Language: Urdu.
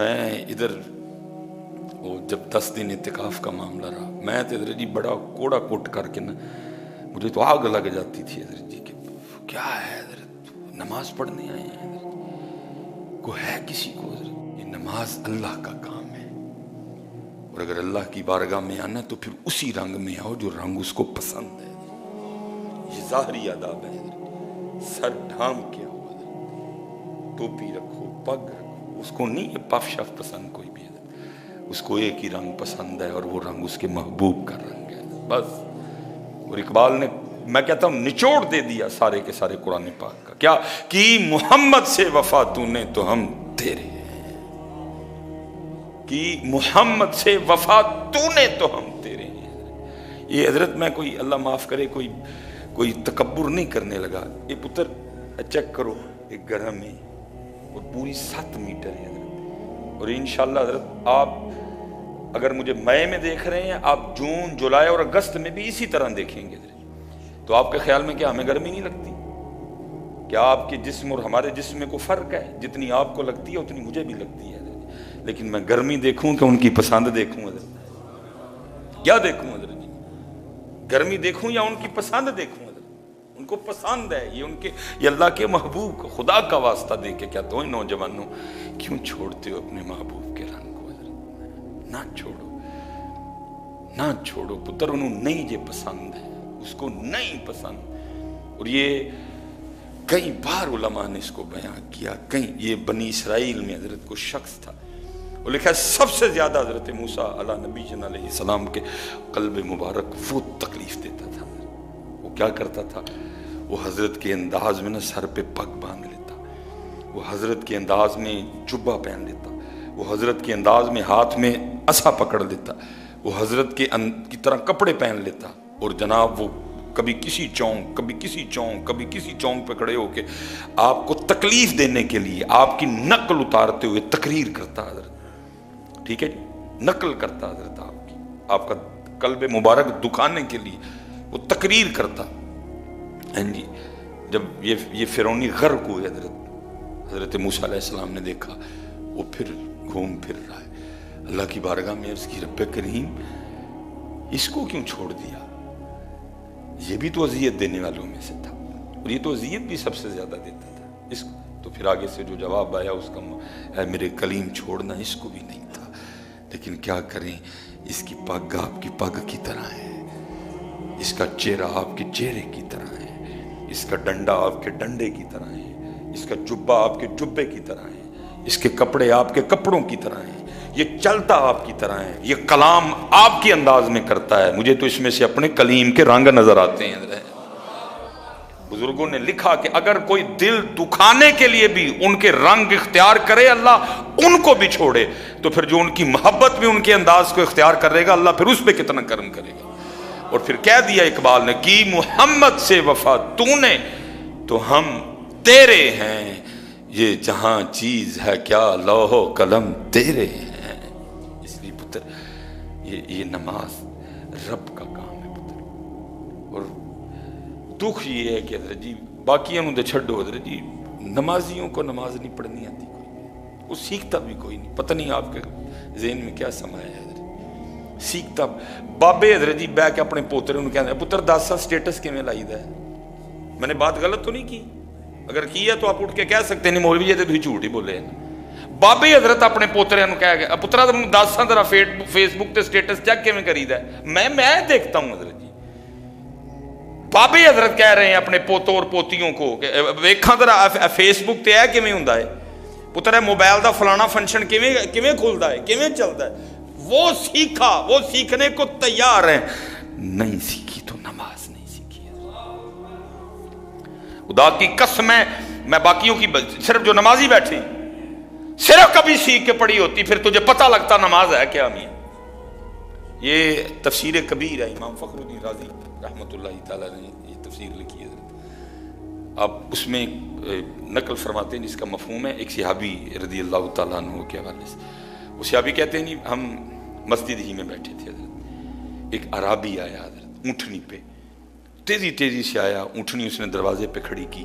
میں ادھر وہ جب 10 دن اعتکاف کا معاملہ رہا، میں تو ادھر جی بڑا کوڑا کوٹ کر کے نا مجھے تو آگ لگ جاتی تھی ادھر جی کہ کیا ہے ادھر نماز پڑھنے آئے ہیں ادھر کو ہے کسی کو ادھر، یہ نماز اللہ کا کام ہے، اور اگر اللہ کی بارگاہ میں آنا تو پھر اسی رنگ میں آؤ جو رنگ اس کو پسند ہے۔ یہ ظاہری آداب ہے ادھر، سر ڈھام کے آؤ ادھر، ٹوپی رکھو، پگ رکھو، اس کو نہیں یہ پف شف پسند کوئی بھی ادھر، اس کو ایک ہی رنگ پسند ہے اور وہ رنگ اس کے محبوب کا رنگ ہے بس۔ اور اقبال نے میں کہتا ہوں نچوڑ دے دیا سارے کے سارے قرآن پاک کا، کیا کہ محمد سے وفا تو نے تو ہم تیرے ہیں، کہ محمد سے وفا تو نے تو ہم تیرے ہیں۔ یہ حضرت میں کوئی اللہ معاف کرے کوئی تکبر نہیں کرنے لگا، یہ پتر چیک کرو ایک گھر میں اور پوری 7 میٹر ہے حضرت، اور انشاءاللہ حضرت آپ اگر مجھے مئی میں دیکھ رہے ہیں، آپ جون جولائی اور اگست میں بھی اسی طرح دیکھیں گے تو آپ کے خیال میں کیا ہمیں گرمی نہیں لگتی؟ کیا آپ کے جسم اور ہمارے جسم میں کوئی فرق ہے؟ جتنی آپ کو لگتی ہے اتنی مجھے بھی لگتی ہے، لیکن میں گرمی دیکھوں کہ ان کی پسند دیکھوں حضرت؟ کیا دیکھوں حضرت جی؟ گرمی دیکھوں یا ان کی پسند دیکھوں حضرت؟ ان کو پسند ہے، یہ اللہ کے محبوب کو خدا کا واسطہ دے کے کہتا ہوں نوجوانوں کیوں چھوڑتے ہو اپنے محبوب کے رنگ کو حضرت؟ نہ چھوڑو پتر، انہوں نہیں یہ پسند ہے، اس کو نہیں پسند۔ اور یہ کئی بار علماء نے اس کو بیان کیا، یہ بنی اسرائیل میں حضرت کو شخص تھا، وہ لکھا ہے سب سے زیادہ حضرت موسیٰ علیہ نبی جن علیہ السلام کے قلب مبارک وہ تکلیف دیتا تھا۔ وہ کیا کرتا تھا؟ وہ حضرت کے انداز میں نا سر پہ پگ باندھ لیتا، وہ حضرت کے انداز میں جبہ پہن لیتا، وہ حضرت کے انداز میں ہاتھ میں عصا پکڑ لیتا، وہ حضرت کی طرح کپڑے پہن لیتا، اور جناب وہ کبھی کسی چونک پہ کھڑے ہو کے آپ کو تکلیف دینے کے لیے آپ کی نقل اتارتے ہوئے تقریر کرتا حضرت، ٹھیک ہے جی، نقل کرتا حضرت آپ کا قلب مبارک دکھانے کے لیے وہ تقریر کرتا۔ جی جب یہ فرعونی غرق ہوئے حضرت موسیٰ علیہ السلام نے دیکھا وہ پھر گھوم پھر رہا ہے، اللہ کی بارگاہ میں عرض کی رب کریم اس کو کیوں چھوڑ دیا؟ یہ بھی تو اذیت دینے والوں میں سے تھا، اور یہ تو اذیت بھی سب سے زیادہ دیتا تھا اس کو۔ تو پھر آگے سے جو جواب آیا اس کا اے میرے کلیم چھوڑنا اس کو بھی نہیں تھا، لیکن کیا کریں، اس کی پگ آپ کی پگ کی طرح ہے، اس کا چہرہ آپ کے چہرے کی طرح ہے، اس کا ڈنڈا آپ کے ڈنڈے کی طرح ہے، اس کا جبہ آپ کے جبے کی طرح ہے، اس کے کپڑے آپ کے کپڑوں کی طرح ہیں، یہ چلتا آپ کی طرح ہے، یہ کلام آپ کے انداز میں کرتا ہے، مجھے تو اس میں سے اپنے کلیم کے رنگ نظر آتے ہیں۔ بزرگوں نے لکھا کہ اگر کوئی دل دکھانے کے لیے بھی ان کے رنگ اختیار کرے اللہ ان کو بھی چھوڑے، تو پھر جو ان کی محبت میں ان کے انداز کو اختیار کرے گا اللہ پھر اس پہ کتنا کرم کرے گا۔ اور پھر کہہ دیا اقبال نے کہ محمد سے وفا تو نے تو ہم تیرے ہیں، یہ جہاں چیز ہے کیا لوح و قلم تیرے ہیں۔ اس لیے پتر یہ نماز رب کا کام ہے پتر، اور دکھ یہ ہے کہ حضرت جی باقیوں نے چھڈو حضرت جی، نمازیوں کو نماز نہیں پڑھنی آتی کوئی، وہ سیکھتا بھی کوئی نہیں، پتہ نہیں آپ کے ذہن میں کیا سمایا ہے حضرت، سیکھتا بابے حضرت جی بہ کے اپنے پوترے انہوں کہتے ہیں پتر 10 سال سٹیٹس کیویں لائی دا ہے؟ میں نے بات غلط تو نہیں کی؟ اگر کی ہے تو آپ اٹھ کے کہہ سکتے ہیں نہیں مولوی جی تو جھوٹ ہی بولے ہیں۔ بابے حضرت اپنے پوترے انہوں کہہ گیا پترا تم 10 سال ذرا فیس بک تے سٹیٹس چیک کیویں کریدا ہے؟ میں دیکھتا ہوں حضرت جی۔ بابے حضرت کہہ رہے ہیں اپنے پوتوں اور پوتیوں کو ویکھاں ذرا فیس بک تے ہے کیویں ہوندا ہے؟ پتر ہے موبائل دا فلانا فنکشن کیویں کھلدا ہے، کیویں چلدا ہے؟ وہ سیکھا، وہ سیکھنے کو تیار ہیں، نہیں سیکھی تو نماز نہیں سیکھی۔ خدا کی قسم ہے میں باقیوں کی صرف جو نمازی بیٹھے صرف کبھی سیکھ کے پڑھی ہوتی پھر تجھے پتہ لگتا نماز ہے کیا میاں۔ یہ تفسیر کبیر ہے، امام فخر الدین رازی رحمۃ اللہ تعالیٰ نے یہ تفسیر لکھی ہے، آپ اس میں نقل فرماتے ہیں جس کا مفہوم ہے ایک صحابی رضی اللہ تعالیٰ عنہ کے حوالے سے، وہ صحابی کہتے ہیں نہیں ہم مسجد ہی میں بیٹھے تھے حضرت، ایک عرابی آیا حضرت اونٹنی پہ، تیزی سے آیا، اونٹنی اس نے دروازے پہ کھڑی کی